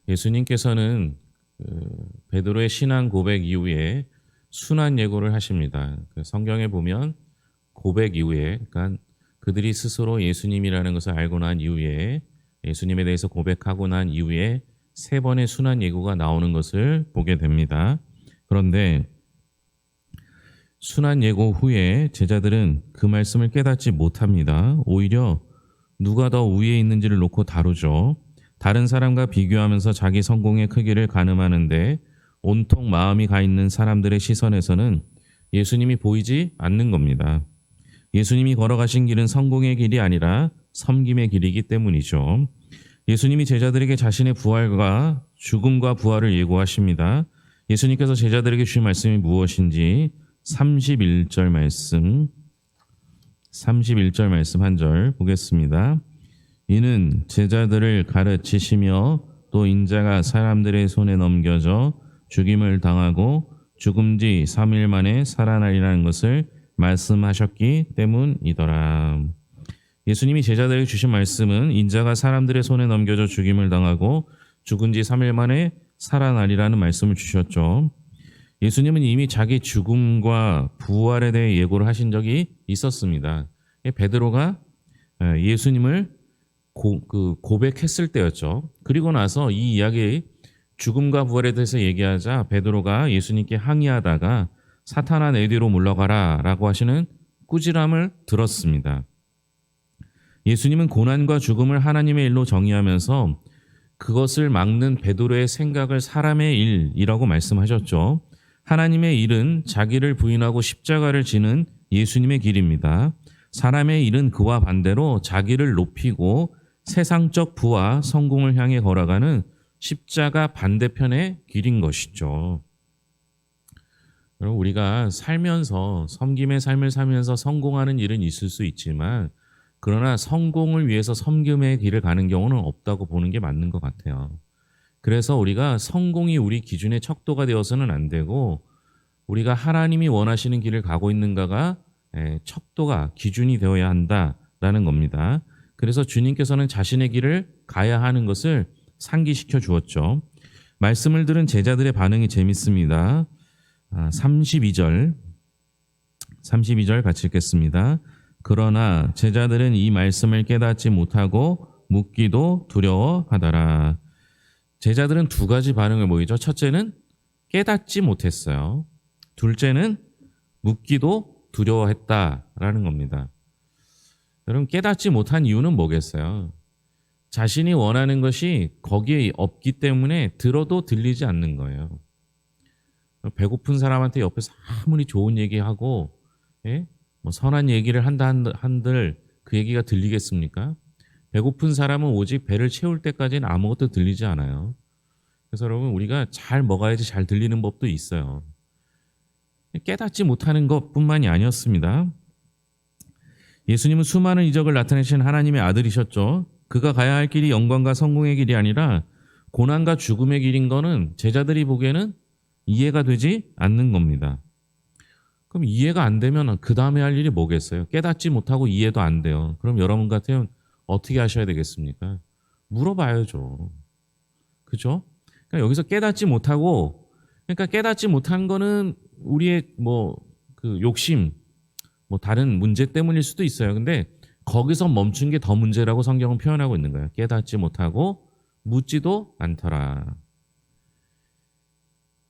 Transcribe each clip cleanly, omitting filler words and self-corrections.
예수님께서는 베드로의 신앙 고백 이후에 순환 예고를 하십니다. 성경에 보면 고백 이후에, 그러니까 그들이 스스로 예수님이라는 것을 알고 난 이후에, 예수님에 대해서 고백하고 난 이후에 세 번의 순환 예고가 나오는 것을 보게 됩니다. 그런데 순환 예고 후에 제자들은 그 말씀을 깨닫지 못합니다. 오히려 누가 더 위에 있는지를 놓고 다루죠. 다른 사람과 비교하면서 자기 성공의 크기를 가늠하는데 온통 마음이 가 있는 사람들의 시선에서는 예수님이 보이지 않는 겁니다. 예수님이 걸어가신 길은 성공의 길이 아니라 섬김의 길이기 때문이죠. 예수님이 제자들에게 자신의 부활과 죽음과 부활을 예고하십니다. 예수님께서 제자들에게 주신 말씀이 무엇인지 31절 말씀 한 절 보겠습니다. 이는 제자들을 가르치시며 또 인자가 사람들의 손에 넘겨져 죽임을 당하고 죽음 뒤 3일 만에 살아나리라는 것을 말씀하셨기 때문이더라. 예수님이 제자들에게 주신 말씀은 인자가 사람들의 손에 넘겨져 죽임을 당하고 죽은 지 3일 만에 살아나리라는 말씀을 주셨죠. 예수님은 이미 자기 죽음과 부활에 대해 예고를 하신 적이 있었습니다. 베드로가 예수님을 고백했을 때였죠. 그리고 나서 이 이야기 죽음과 부활에 대해서 얘기하자 베드로가 예수님께 항의하다가 사탄아 내 뒤로 물러가라 라고 하시는 꾸지람을 들었습니다. 예수님은 고난과 죽음을 하나님의 일로 정의하면서 그것을 막는 베드로의 생각을 사람의 일이라고 말씀하셨죠. 하나님의 일은 자기를 부인하고 십자가를 지는 예수님의 길입니다. 사람의 일은 그와 반대로 자기를 높이고 세상적 부와 성공을 향해 걸어가는 십자가 반대편의 길인 것이죠. 여러분, 우리가 살면서 섬김의 삶을 살면서 성공하는 일은 있을 수 있지만 그러나 성공을 위해서 섬김의 길을 가는 경우는 없다고 보는 게 맞는 것 같아요. 그래서 우리가 성공이 우리 기준의 척도가 되어서는 안 되고 우리가 하나님이 원하시는 길을 가고 있는가가 척도가 기준이 되어야 한다라는 겁니다. 그래서 주님께서는 자신의 길을 가야 하는 것을 상기시켜 주었죠. 말씀을 들은 제자들의 반응이 재밌습니다. 32절 같이 읽겠습니다. 그러나 제자들은 이 말씀을 깨닫지 못하고 묻기도 두려워하더라. 제자들은 두 가지 반응을 보이죠. 첫째는 깨닫지 못했어요. 둘째는 묻기도 두려워했다라는 겁니다. 여러분, 깨닫지 못한 이유는 뭐겠어요? 자신이 원하는 것이 거기에 없기 때문에 들어도 들리지 않는 거예요. 배고픈 사람한테 옆에서 아무리 좋은 얘기하고 뭐 선한 얘기를 한들 그 얘기가 들리겠습니까? 배고픈 사람은 오직 배를 채울 때까지는 아무것도 들리지 않아요. 그래서 여러분, 우리가 잘 먹어야지 잘 들리는 법도 있어요. 깨닫지 못하는 것뿐만이 아니었습니다. 예수님은 수많은 이적을 나타내신 하나님의 아들이셨죠. 그가 가야 할 길이 영광과 성공의 길이 아니라 고난과 죽음의 길인 거는 제자들이 보기에는 이해가 되지 않는 겁니다. 그럼 이해가 안 되면 그 다음에 할 일이 뭐겠어요? 깨닫지 못하고 이해도 안 돼요. 그럼 여러분 같으면 어떻게 하셔야 되겠습니까? 물어봐야죠. 그죠? 그러니까 여기서 깨닫지 못하고, 그러니까 깨닫지 못한 거는 우리의 그 욕심, 다른 문제 때문일 수도 있어요. 근데 거기서 멈춘 게 더 문제라고 성경은 표현하고 있는 거예요. 깨닫지 못하고 묻지도 않더라.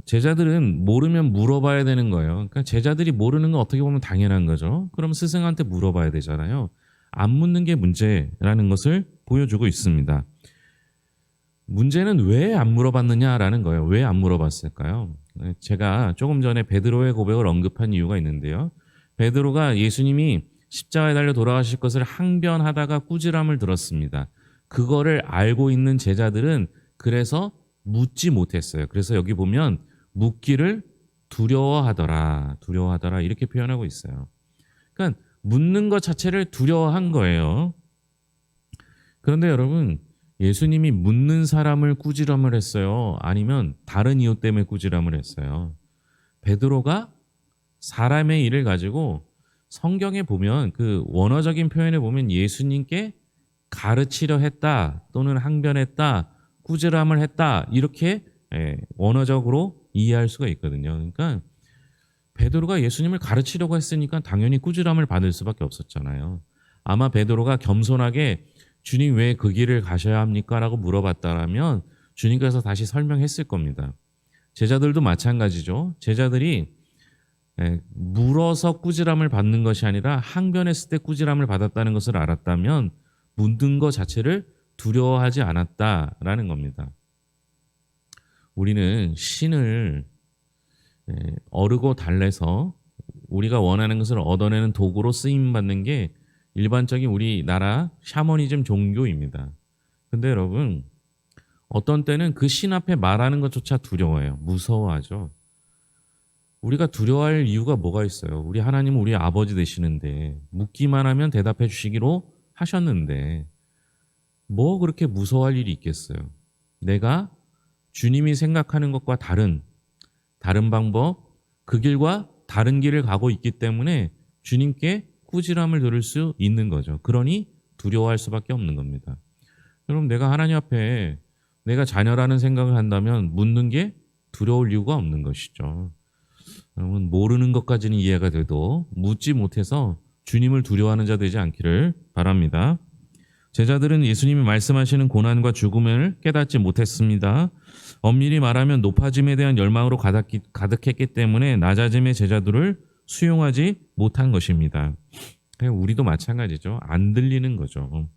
제자들은 모르면 물어봐야 되는 거예요. 그러니까 제자들이 모르는 건 어떻게 보면 당연한 거죠. 그럼 스승한테 물어봐야 되잖아요. 안 묻는 게 문제라는 것을 보여주고 있습니다. 문제는 왜 안 물어봤느냐라는 거예요. 왜 안 물어봤을까요? 제가 조금 전에 베드로의 고백을 언급한 이유가 있는데요. 베드로가 예수님이 십자가에 달려 돌아가실 것을 항변하다가 꾸지람을 들었습니다. 그거를 알고 있는 제자들은 그래서 묻지 못했어요. 그래서 여기 보면 묻기를 두려워하더라 이렇게 표현하고 있어요. 그러니까 묻는 것 자체를 두려워한 거예요. 그런데 여러분, 예수님이 묻는 사람을 꾸지람을 했어요? 아니면 다른 이유 때문에 꾸지람을 했어요? 베드로가 사람의 일을 가지고 성경에 보면 그 원어적인 표현에 보면 예수님께 가르치려 했다 또는 항변했다 꾸지람을 했다 이렇게 원어적으로 이해할 수가 있거든요. 그러니까 베드로가 예수님을 가르치려고 했으니까 당연히 꾸지람을 받을 수밖에 없었잖아요. 아마 베드로가 겸손하게 주님 왜 그 길을 가셔야 합니까? 라고 물어봤다라면 주님께서 다시 설명했을 겁니다. 제자들도 마찬가지죠. 제자들이 물어서 꾸지람을 받는 것이 아니라 항변했을 때 꾸지람을 받았다는 것을 알았다면 묻는 것 자체를 두려워하지 않았다라는 겁니다. 우리는 신을 어르고 달래서 우리가 원하는 것을 얻어내는 도구로 쓰임받는 게 일반적인 우리나라 샤머니즘 종교입니다. 근데 여러분 어떤 때는 그 신 앞에 말하는 것조차 두려워해요. 무서워하죠. 우리가 두려워할 이유가 뭐가 있어요? 우리 하나님은 우리 아버지 되시는데 묻기만 하면 대답해 주시기로 하셨는데 뭐 그렇게 무서워할 일이 있겠어요? 내가 주님이 생각하는 것과 다른 방법, 그 길과 다른 길을 가고 있기 때문에 주님께 꾸지람을 들을 수 있는 거죠. 그러니 두려워할 수밖에 없는 겁니다. 여러분 내가 하나님 앞에 내가 자녀라는 생각을 한다면 묻는 게 두려울 이유가 없는 것이죠. 여러분 모르는 것까지는 이해가 돼도 묻지 못해서 주님을 두려워하는 자 되지 않기를 바랍니다. 제자들은 예수님이 말씀하시는 고난과 죽음을 깨닫지 못했습니다. 엄밀히 말하면 높아짐에 대한 열망으로 가득했기 때문에 낮아짐의 제자들을 수용하지 못한 것입니다. 우리도 마찬가지죠. 안 들리는 거죠.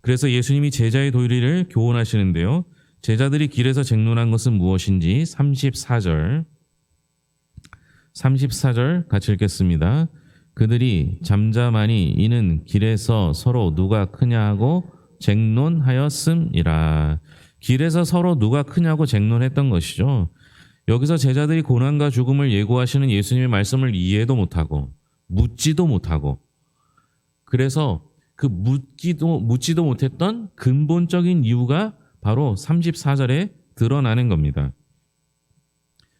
그래서 예수님이 제자의 도리를 교훈하시는데요. 제자들이 길에서 쟁론한 것은 무엇인지 34절 같이 읽겠습니다. 그들이 잠잠하니 이는 길에서 서로 누가 크냐 하고 쟁론하였음이라. 길에서 서로 누가 크냐고 쟁론했던 것이죠. 여기서 제자들이 고난과 죽음을 예고하시는 예수님의 말씀을 이해도 못하고 묻지도 못하고 그래서 그 묻지도 못했던 근본적인 이유가 바로 34절에 드러나는 겁니다.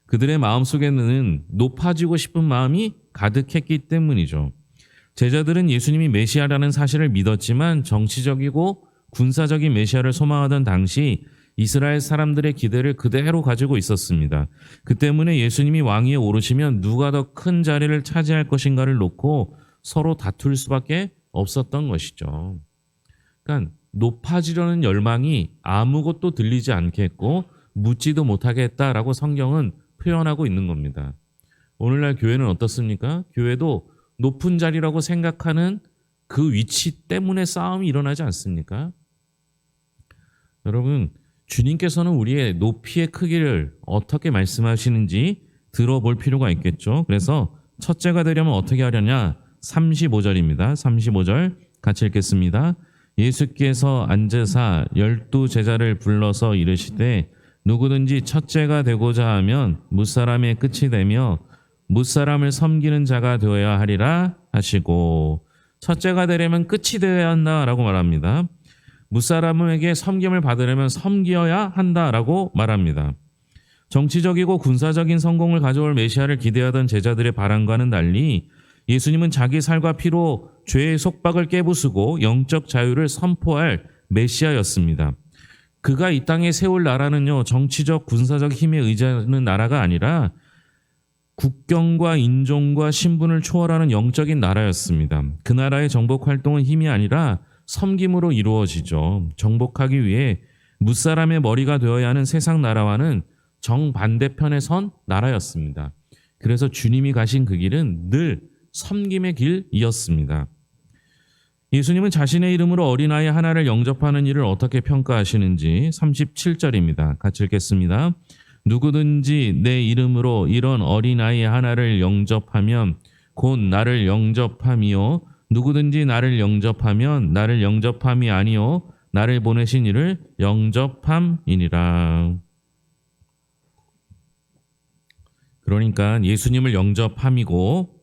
그들의 마음속에는 높아지고 싶은 마음이 가득했기 때문이죠. 제자들은 예수님이 메시아라는 사실을 믿었지만 정치적이고 군사적인 메시아를 소망하던 당시 이스라엘 사람들의 기대를 그대로 가지고 있었습니다. 그 때문에 예수님이 왕위에 오르시면 누가 더 큰 자리를 차지할 것인가를 놓고 서로 다툴 수밖에 없었던 것이죠. 그러니까 높아지려는 열망이 아무것도 들리지 않게 했고 묻지도 못하게 했다라고 성경은 표현하고 있는 겁니다. 오늘날 교회는 어떻습니까? 교회도 높은 자리라고 생각하는 그 위치 때문에 싸움이 일어나지 않습니까? 여러분, 주님께서는 우리의 높이의 크기를 어떻게 말씀하시는지 들어볼 필요가 있겠죠. 그래서 첫째가 되려면 어떻게 하려냐? 35절입니다. 35절 같이 읽겠습니다. 예수께서 앉으사 12 제자를 불러서 이르시되 누구든지 첫째가 되고자 하면 뭇사람의 끝이 되며 뭇사람을 섬기는 자가 되어야 하리라 하시고, 첫째가 되려면 끝이 되어야 한다라고 말합니다. 뭇사람에게 섬김을 받으려면 섬겨야 한다라고 말합니다. 정치적이고 군사적인 성공을 가져올 메시아를 기대하던 제자들의 바람과는 달리 예수님은 자기 살과 피로 죄의 속박을 깨부수고 영적 자유를 선포할 메시아였습니다. 그가 이 땅에 세울 나라는요, 정치적 군사적 힘에 의지하는 나라가 아니라 국경과 인종과 신분을 초월하는 영적인 나라였습니다. 그 나라의 정복 활동은 힘이 아니라 섬김으로 이루어지죠. 정복하기 위해 뭇사람의 머리가 되어야 하는 세상 나라와는 정반대편에 선 나라였습니다. 그래서 주님이 가신 그 길은 늘 섬김의 길이었습니다. 예수님은 자신의 이름으로 어린아이 하나를 영접하는 일을 어떻게 평가하시는지 37절입니다. 같이 읽겠습니다. 누구든지 내 이름으로 이런 어린아이 하나를 영접하면 곧 나를 영접함이요, 누구든지 나를 영접하면 나를 영접함이 아니요 나를 보내신 이를 영접함이니라. 그러니까 예수님을 영접함이고,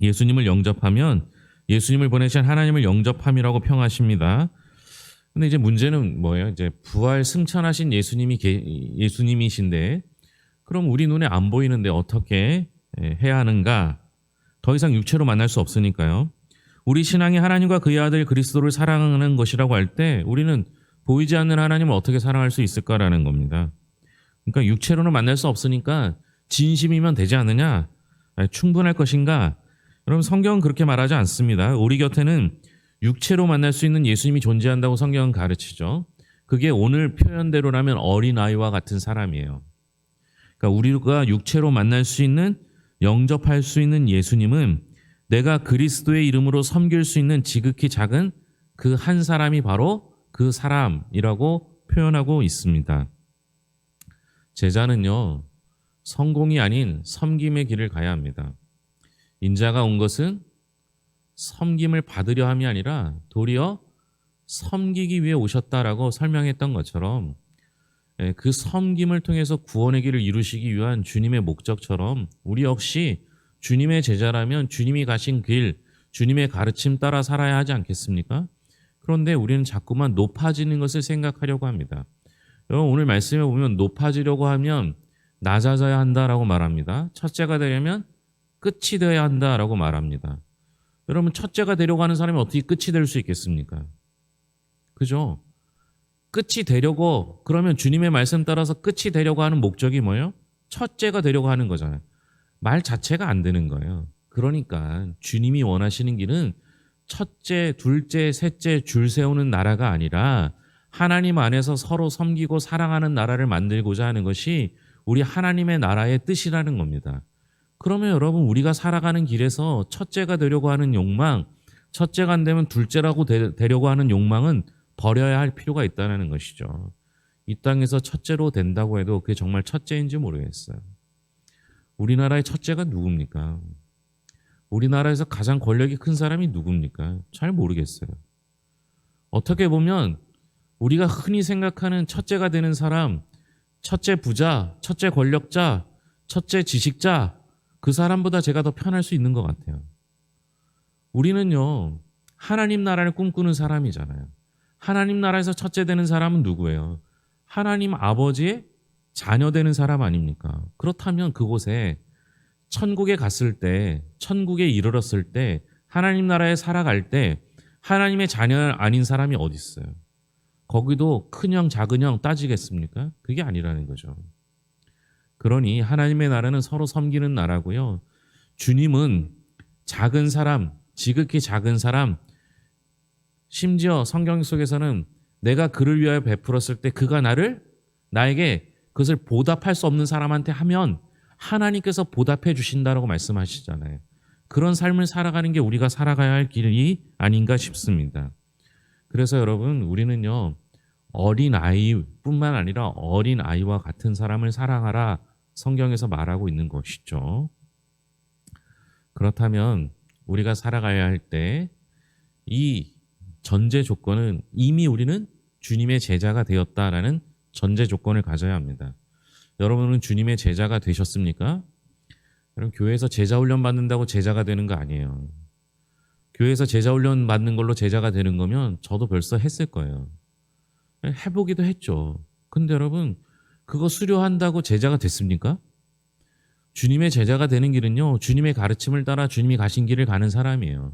예수님을 영접하면 예수님을 보내신 하나님을 영접함이라고 평하십니다. 근데 이제 문제는 뭐예요? 이제 부활 승천하신 예수님이신데 그럼 우리 눈에 안 보이는데 어떻게 해야 하는가? 더 이상 육체로 만날 수 없으니까요. 우리 신앙이 하나님과 그의 아들 그리스도를 사랑하는 것이라고 할 때 우리는 보이지 않는 하나님을 어떻게 사랑할 수 있을까라는 겁니다. 그러니까 육체로는 만날 수 없으니까 진심이면 되지 않느냐? 충분할 것인가? 여러분 성경은 그렇게 말하지 않습니다. 우리 곁에는 육체로 만날 수 있는 예수님이 존재한다고 성경은 가르치죠. 그게 오늘 표현대로라면 어린아이와 같은 사람이에요. 그러니까 우리가 육체로 만날 수 있는, 영접할 수 있는 예수님은 내가 그리스도의 이름으로 섬길 수 있는 지극히 작은 그 한 사람이 바로 그 사람이라고 표현하고 있습니다. 제자는요, 성공이 아닌 섬김의 길을 가야 합니다. 인자가 온 것은 섬김을 받으려 함이 아니라 도리어 섬기기 위해 오셨다라고 설명했던 것처럼 그 섬김을 통해서 구원의 길을 이루시기 위한 주님의 목적처럼 우리 역시 주님의 제자라면 주님이 가신 길, 주님의 가르침 따라 살아야 하지 않겠습니까? 그런데 우리는 자꾸만 높아지는 것을 생각하려고 합니다. 여러분 오늘 말씀에 보면 높아지려고 하면 낮아져야 한다라고 말합니다. 첫째가 되려면 끝이 되어야 한다라고 말합니다. 여러분 첫째가 되려고 하는 사람이 어떻게 끝이 될 수 있겠습니까? 그죠? 끝이 되려고 그러면 주님의 말씀 따라서 끝이 되려고 하는 목적이 뭐예요? 첫째가 되려고 하는 거잖아요. 말 자체가 안 되는 거예요. 그러니까 주님이 원하시는 길은 첫째, 둘째, 셋째 줄 세우는 나라가 아니라 하나님 안에서 서로 섬기고 사랑하는 나라를 만들고자 하는 것이 우리 하나님의 나라의 뜻이라는 겁니다. 그러면 여러분 우리가 살아가는 길에서 첫째가 되려고 하는 욕망, 첫째가 안 되면 둘째라고 되려고 하는 욕망은 버려야 할 필요가 있다는 것이죠. 이 땅에서 첫째로 된다고 해도 그게 정말 첫째인지 모르겠어요. 우리나라의 첫째가 누굽니까? 우리나라에서 가장 권력이 큰 사람이 누굽니까? 잘 모르겠어요. 어떻게 보면 우리가 흔히 생각하는 첫째가 되는 사람, 첫째 부자, 첫째 권력자, 첫째 지식자, 그 사람보다 제가 더 편할 수 있는 것 같아요. 우리는요, 하나님 나라를 꿈꾸는 사람이잖아요. 하나님 나라에서 첫째 되는 사람은 누구예요? 하나님 아버지의 자녀 되는 사람 아닙니까? 그렇다면 그곳에 천국에 갔을 때, 천국에 이르렀을 때, 하나님 나라에 살아갈 때 하나님의 자녀 아닌 사람이 어디 있어요? 거기도 큰형 작은형 따지겠습니까? 그게 아니라는 거죠. 그러니 하나님의 나라는 서로 섬기는 나라고요. 주님은 작은 사람, 지극히 작은 사람, 심지어 성경 속에서는 내가 그를 위하여 베풀었을 때 그가 나에게 그것을 보답할 수 없는 사람한테 하면 하나님께서 보답해 주신다라고 말씀하시잖아요. 그런 삶을 살아가는 게 우리가 살아가야 할 길이 아닌가 싶습니다. 그래서 여러분 우리는요 어린아이뿐만 아니라 어린아이와 같은 사람을 사랑하라 성경에서 말하고 있는 것이죠. 그렇다면 우리가 살아가야 할 때 이 전제 조건은 이미 우리는 주님의 제자가 되었다라는 전제 조건을 가져야 합니다. 여러분은 주님의 제자가 되셨습니까? 여러분 교회에서 제자 훈련 받는다고 제자가 되는 거 아니에요. 교회에서 제자 훈련 받는 걸로 제자가 되는 거면 저도 벌써 했을 거예요. 해보기도 했죠. 근데 여러분 그거 수료한다고 제자가 됐습니까? 주님의 제자가 되는 길은요. 주님의 가르침을 따라 주님이 가신 길을 가는 사람이에요.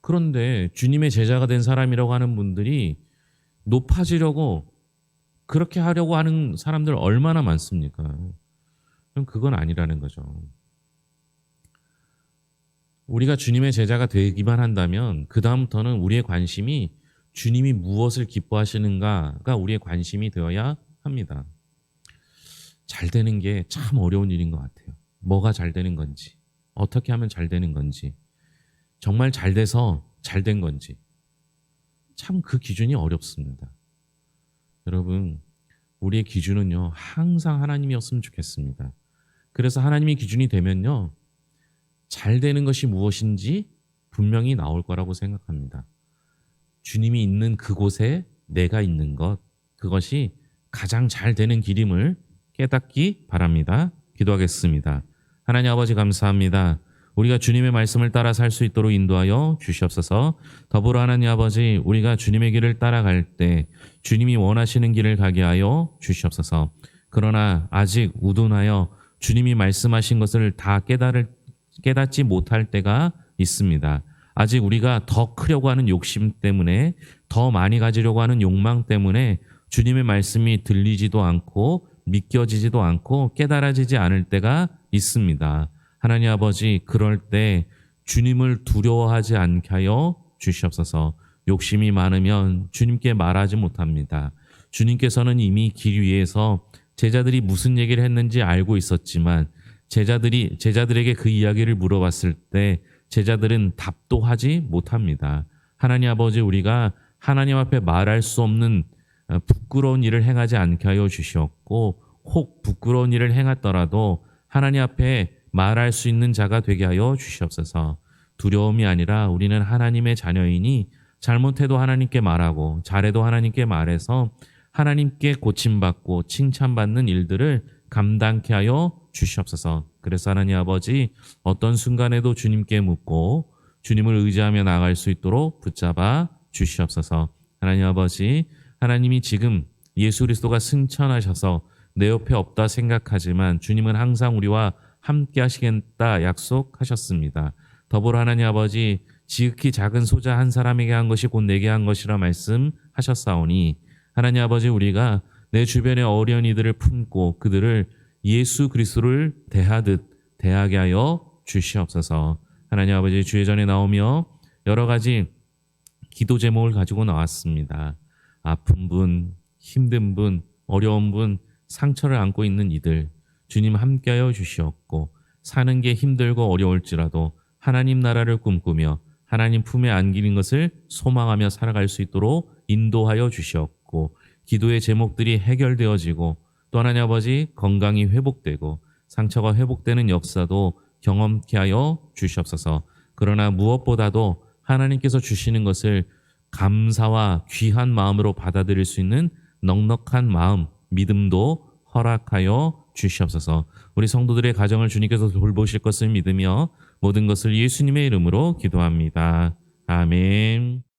그런데 주님의 제자가 된 사람이라고 하는 분들이 높아지려고 그렇게 하려고 하는 사람들 얼마나 많습니까? 그럼 그건 아니라는 거죠. 우리가 주님의 제자가 되기만 한다면 그 다음부터는 우리의 관심이 주님이 무엇을 기뻐하시는가가 우리의 관심이 되어야 합니다. 잘 되는 게 참 어려운 일인 것 같아요. 뭐가 잘 되는 건지, 어떻게 하면 잘 되는 건지, 정말 잘 돼서 잘 된 건지 참 그 기준이 어렵습니다. 여러분 우리의 기준은요 항상 하나님이었으면 좋겠습니다. 그래서 하나님이 기준이 되면요 잘 되는 것이 무엇인지 분명히 나올 거라고 생각합니다. 주님이 있는 그곳에 내가 있는 것, 그것이 가장 잘 되는 길임을 깨닫기 바랍니다. 기도하겠습니다. 하나님 아버지 감사합니다. 우리가 주님의 말씀을 따라 살 수 있도록 인도하여 주시옵소서. 더불어 하나님 아버지 우리가 주님의 길을 따라갈 때 주님이 원하시는 길을 가게 하여 주시옵소서. 그러나 아직 우둔하여 주님이 말씀하신 것을 다 깨닫지 못할 때가 있습니다. 아직 우리가 더 크려고 하는 욕심 때문에 더 많이 가지려고 하는 욕망 때문에 주님의 말씀이 들리지도 않고 믿겨지지도 않고 깨달아지지 않을 때가 있습니다. 하나님 아버지, 그럴 때 주님을 두려워하지 않게 하여 주시옵소서. 욕심이 많으면 주님께 말하지 못합니다. 주님께서는 이미 길 위에서 제자들이 무슨 얘기를 했는지 알고 있었지만 제자들에게 그 이야기를 물어봤을 때 제자들은 답도 하지 못합니다. 하나님 아버지, 우리가 하나님 앞에 말할 수 없는 부끄러운 일을 행하지 않게 하여 주시옵고, 혹 부끄러운 일을 행했더라도 하나님 앞에 말할 수 있는 자가 되게 하여 주시옵소서. 두려움이 아니라 우리는 하나님의 자녀이니 잘못해도 하나님께 말하고 잘해도 하나님께 말해서 하나님께 고침받고 칭찬받는 일들을 감당케 하여 주시옵소서. 그래서 하나님 아버지, 어떤 순간에도 주님께 묻고 주님을 의지하며 나아갈 수 있도록 붙잡아 주시옵소서. 하나님 아버지, 하나님이 지금 예수 그리스도가 승천하셔서 내 옆에 없다 생각하지만 주님은 항상 우리와 함께 하시겠다 약속하셨습니다. 더불어 하나님 아버지, 지극히 작은 소자 한 사람에게 한 것이 곧 내게 한 것이라 말씀하셨사오니, 하나님 아버지, 우리가 내 주변의 어린이들을 품고 그들을 예수 그리스도를 대하듯 대하게 하여 주시옵소서. 하나님 아버지, 주의 전에 나오며 여러 가지 기도 제목을 가지고 나왔습니다. 아픈 분, 힘든 분, 어려운 분, 상처를 안고 있는 이들, 주님 함께하여 주시옵고, 사는 게 힘들고 어려울지라도 하나님 나라를 꿈꾸며 하나님 품에 안기는 것을 소망하며 살아갈 수 있도록 인도하여 주시옵고, 기도의 제목들이 해결되어지고 또 하나님 아버지, 건강이 회복되고 상처가 회복되는 역사도 경험케 하여 주시옵소서. 그러나 무엇보다도 하나님께서 주시는 것을 감사와 귀한 마음으로 받아들일 수 있는 넉넉한 마음, 믿음도 허락하여 주시옵소서. 우리 성도들의 가정을 주님께서 돌보실 것을 믿으며 모든 것을 예수님의 이름으로 기도합니다. 아멘.